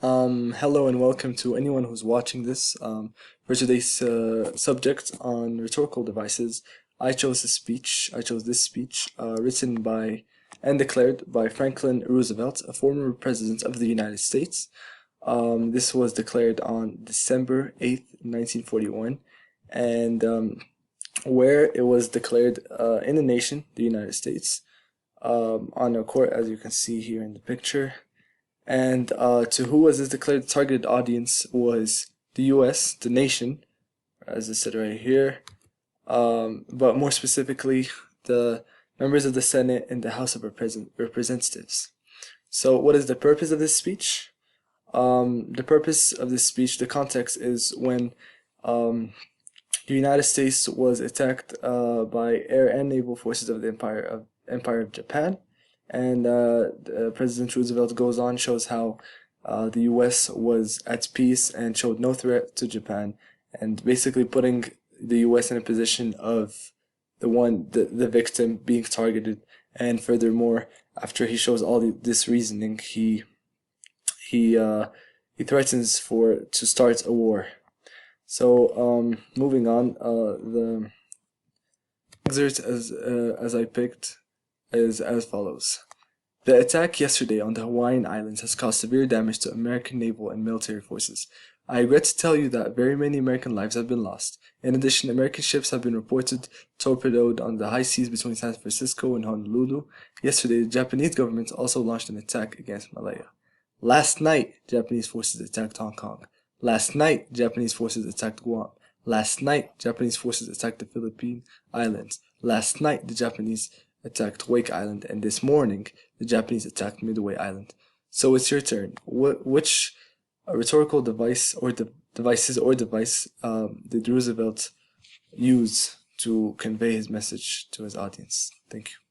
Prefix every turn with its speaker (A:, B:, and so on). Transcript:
A: Hello and welcome to anyone who's watching this. For today's subject on rhetorical devices, I chose this speech written by and declared by Franklin Roosevelt, a former president of the United States. This was declared on December 8th, 1941, and where it was declared in a nation, the United States, on a court, as you can see here in the picture. And to who was this declared? The targeted audience was the U.S., the nation, as it said right here, but more specifically, the members of the Senate and the House of Representatives. So what is the purpose of this speech? The purpose of this speech, the context is when the United States was attacked by air and naval forces of the Empire of Japan. And President Roosevelt goes on, shows how the U.S. was at peace and showed no threat to Japan, and basically putting the U.S. in a position of the victim being targeted. And furthermore, after he shows all this reasoning, he threatens to start a war. So moving on, the excerpt as I picked is as follows. The attack yesterday on the Hawaiian Islands has caused severe damage to American naval and military forces. I regret to tell you that very many American lives have been lost. In addition, American ships have been reported torpedoed on the high seas between San Francisco and Honolulu. Yesterday, the Japanese government also launched an attack against Malaya. Last night, Japanese forces attacked Hong Kong. Last night, Japanese forces attacked Guam. Last night, Japanese forces attacked the Philippine Islands. Last night, the Japanese attacked Wake Island, and this morning the Japanese attacked Midway Island. So it's your turn. Which rhetorical device or device did Roosevelt use to convey his message to his audience? Thank you.